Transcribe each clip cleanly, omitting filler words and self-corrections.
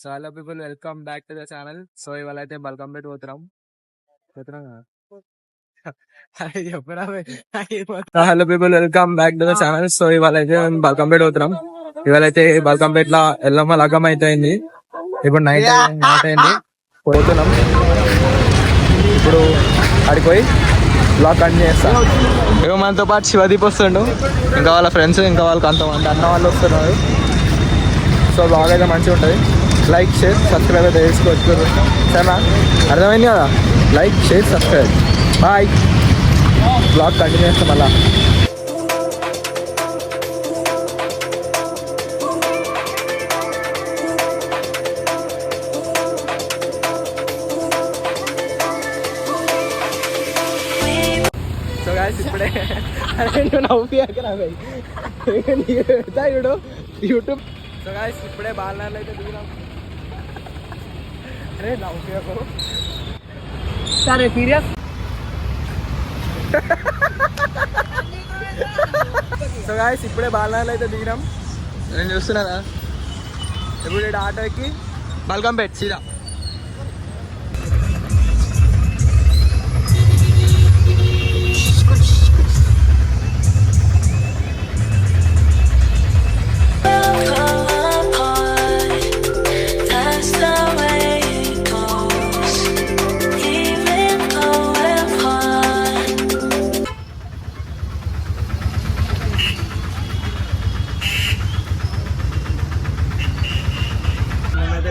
So hello people, welcome back to the channel. So ఇవాళ అయితే బల్కంపేట పోతున్నాం. Hello people, welcome back to the channel. So ఇవాళ అయితే బల్కంపేట పోతున్నాం. ఇవాళ అయితే బల్కంపేటలో ఎల్లమ్మ లగ్గం అయితే అయింది. ఇప్పుడు నైట్ అయింది, పోతున్నాం. ఇప్పుడు ఆడిపోయి బ్లాగ్ కంటిన్యూ చేస్తాం. ఇక మనతో పాటు శివదీప్ వస్తుండు, ఇంకా వాళ్ళ ఫ్రెండ్స్, ఇంకా వాళ్ళకి అంతమంది అన్న వాళ్ళు వస్తున్నారు. సో బ్లాగ్ అయితే మంచిగా ఉంటుంది. లైక్, షేర్, సబ్స్క్రైబ్ అయితే చేసుకోవచ్చు. సరేనా? అర్థమైంది కదా? Like, share, subscribe. Bye. Blog continue చేస్తాం మళ్ళా. సో గాయ్స్ ఇప్పుడే నవ్వు యూట్యూబ్. సో గాయ్స్ ఇప్పుడే బాలనార్లు అయితే దిగినాం. అరే నవ్వు సరే సీరియస్. సో గాయ్స్ ఇప్పుడే బాలనార్లు అయితే దిగినాం. నేను చూస్తున్నారా ఇప్పుడు ఆటో ఎక్కి బల్కంపేట సీదా.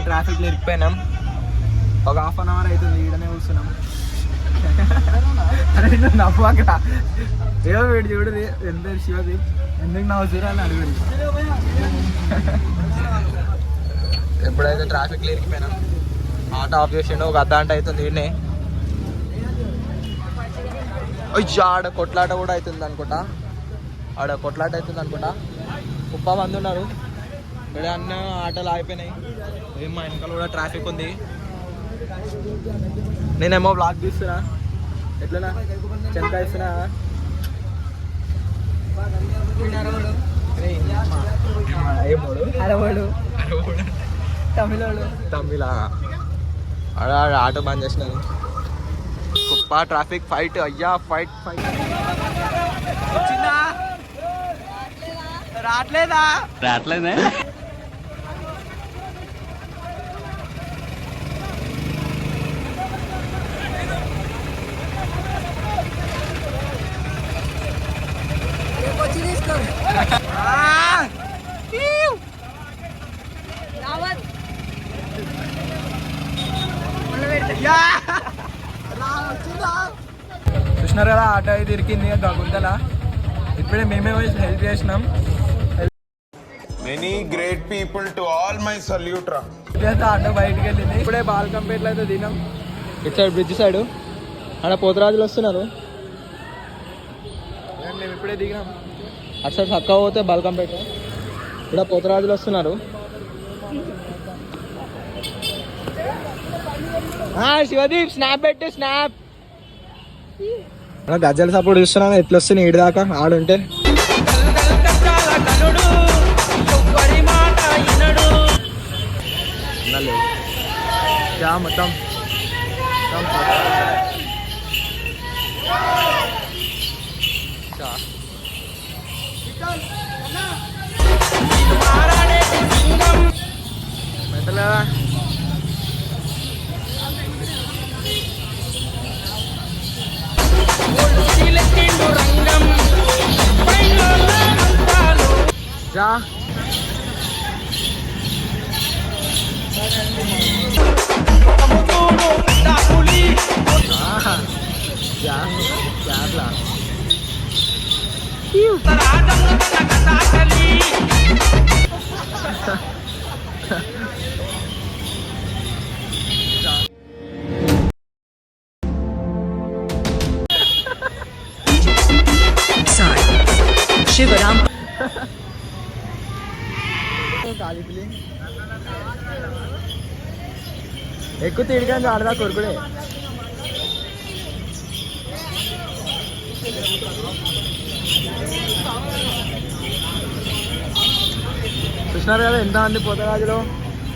ట్రాఫిక్లో ఇరికిపోయినాం. ఒక హాఫ్ అన్ అవర్ అవుతుంది ఈడనే కూర్చున్నాం. అరే నవ్వు అక్కడ ఏదో వీడు చూడదు ఎంత శివది ఎందుకు నవ్వుతురా అని అడుగుది. ఎప్పుడైతే ట్రాఫిక్లో ఇరికిపోయినాం, ఆటో ఆఫ్ చేసిండు. ఒక అర్ధ గంట అవుతుంది ఈడనే. ఆడ కొట్లాట కూడా అవుతుంది అనుకుంటా. కుప్ప మంది ఉన్నారు. ఇక్కడ అన్న ఆటోలు ఆగిపోయినాయి. మా వెనకాల కూడా ట్రాఫిక్ ఉంది. నేనేమో బ్లాగ్ తీస్తున్నా. ఎట్లనా చెంకా ఇస్తున్నా. తమిళ ఆటో బంద్ చేసినాను. కుప్ప ట్రాఫిక్ ఫైట్. అయ్యా ఫైట్ రావట్లేదా చూసినారు కదా ఆటో అయితే ఇరికింది గుంతల. ఇప్పుడే మేమే హెల్ప్ చేసినాం. Many great people to all my salute ra. Auto బయటకు వెళ్ళింది. ఇప్పుడే బాల్కంపేటలో అయితే దిగాం. ఇటు సైడ్ బ్రిడ్జ్ సైడ్ అక్కడ పోతరాజులు వస్తున్నారు. మేము ఇప్పుడే దిగినాం. అటు సైడ్ చక్కగా పోతే బాల్కంపేట. ఇక్కడ పోతరాజులు వస్తున్నారు. శివదీప్ స్నాప్ పెట్టు, స్నాప్. గజ్జల సపోర్ట్ చూస్తున్నాను. ఎట్లా వస్తుంది ఈడి దాకా ఆడుంటే. మొత్తం మెట్టలేదా? जा शिवराम ఎక్కువ తిరిగాను ఆడదా కొడుకుడే. చూసినారు కదా ఎంత మంది పోతరాజులు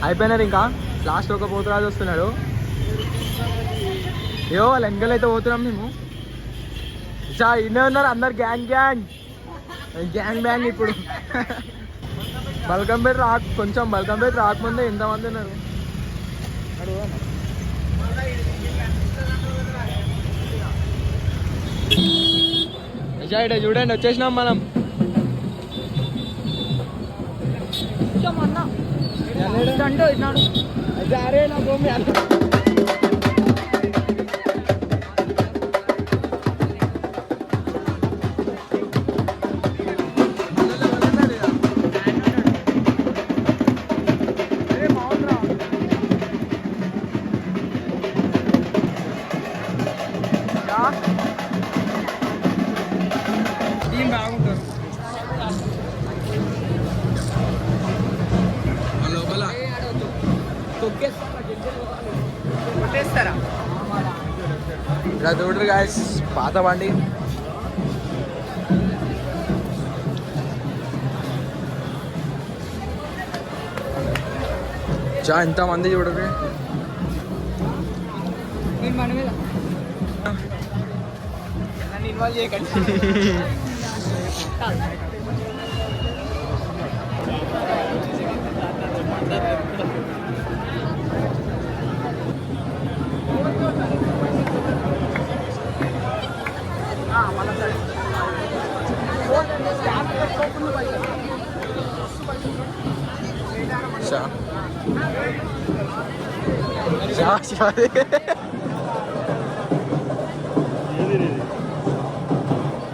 అయిపోయినారు. ఇంకా లాస్ట్ ఒక పోతురాజు వస్తున్నాడు. ఏవో వాళ్ళ వెనకాల అయితే పోతున్నాం మేము. ఇన్నే ఉన్నారు అందరు గ్యాంగ్ గ్యాంగ్ గ్యాంగ్ బ్యాంగ్. ఇప్పుడు బల్కంపేట కొంచెం బల్కంపేట రాకముందే ఎంతమంది ఉన్నారు. చూడండి వచ్చేసినాం మనం. అరే నా భూమి బాగుంటారు లోపల కొట్టేస్తారా. ఇలా చూడరు గాయస్ పాత బండి. ఎంతమంది చూడరు. నన్ను ఇన్వాల్వ్ చేయకండి.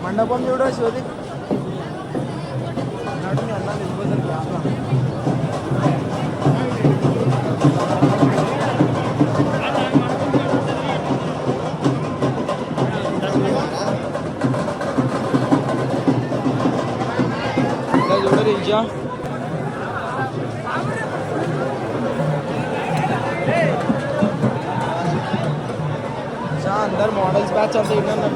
మండపం చూడ శోది. చూడరు ఇజా अंदर मॉडल्स बैच अंत इन्नाడు.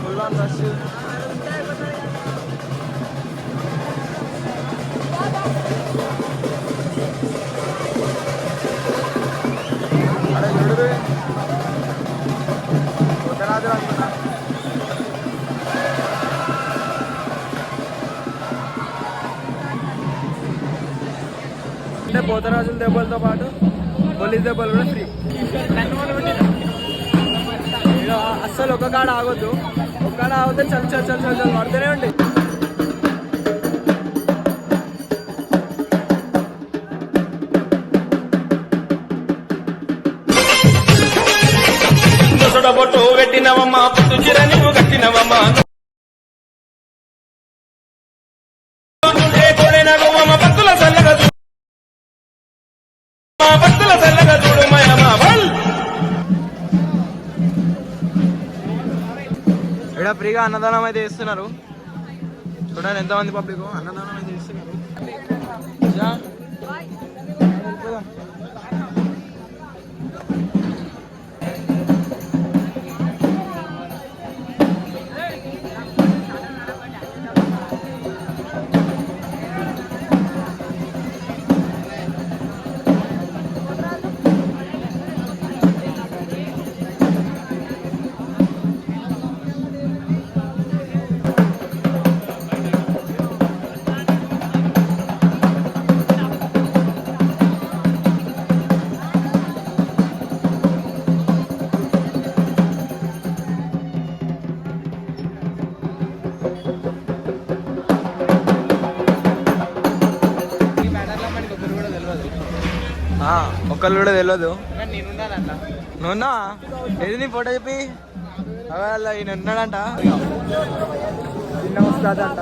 Full on rush. అరే చూడు ఉత్తరాది అనుకున్నా. అంటే పోతరాజుల దెబ్బలతో పాటు పోలీస్ దెబ్బలు కూడా ఫ్రీ. అస్సలు ఒక కాడ ఆగొద్దు. ఒక కాడ ఆగితే చల్ చల్ చల్ చల్ చల్ పడుతూనే ఉంటాయి. బొట్టు పెట్టినవమ్మా పుట్టు చిర నువ్వు కట్టినవమ్మా భక్తుల చల్లగా భక్తుల చల్లగా చూడు మయమా. ఇక్కడ ఫ్రీగా అన్నదానం అయితే ఇస్తున్నారు. చూడండి ఎంతమంది పబ్లిక్ అన్నదానం అయితే ఇస్తున్నారు. ఒక్కళ్ళు కూడా తెలియదు. నువ్వున్నా ఏది నీ ఫోటో చెప్పి అలా ఈయన ఉన్నాడంట. చిన్న వస్తుందంట.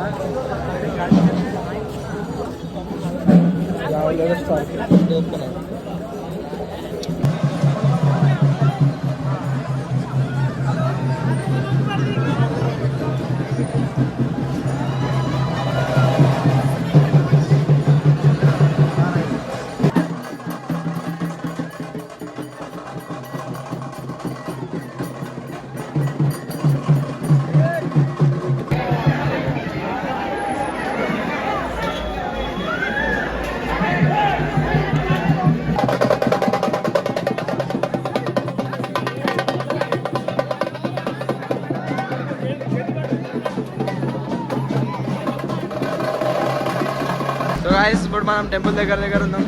గాయస్ ఇప్పుడు మనం టెంపుల్ దగ్గర ఉన్నాం.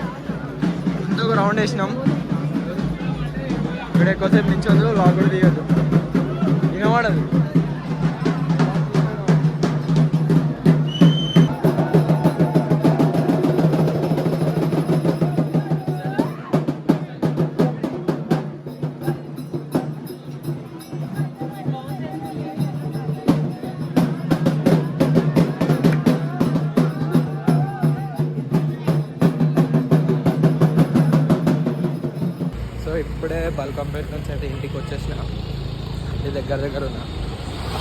ఇంకొక రౌండ్ వేసినాం. ఇక్కడ ఎక్కువసేపు నించోదు, లాగ్ కూడా తీయద్దు, వినవాడదు. సో ఇప్పుడే బల్కంపేట నుంచి అయితే ఇంటికి వచ్చేసిన, ఇంటి దగ్గర ఉన్నా.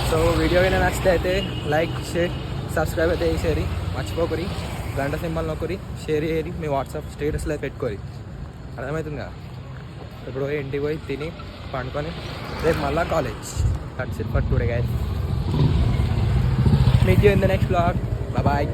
సో వీడియో అయినా నచ్చితే అయితే లైక్ షేర్ సబ్స్క్రైబ్ అయితే చేసేరి, మర్చిపోకరి, గంట సింబల్ నొక్కరి, షేర్ చేయరి, మీ వాట్సాప్ స్టేటస్లో పెట్టుకోరి. అర్థమవుతుంది కదా. ఇప్పుడు ఇంటికి పోయి తిని పండుకొని రేపు మళ్ళీ college. That's it for today guys. Meet you in the next blog. Bye.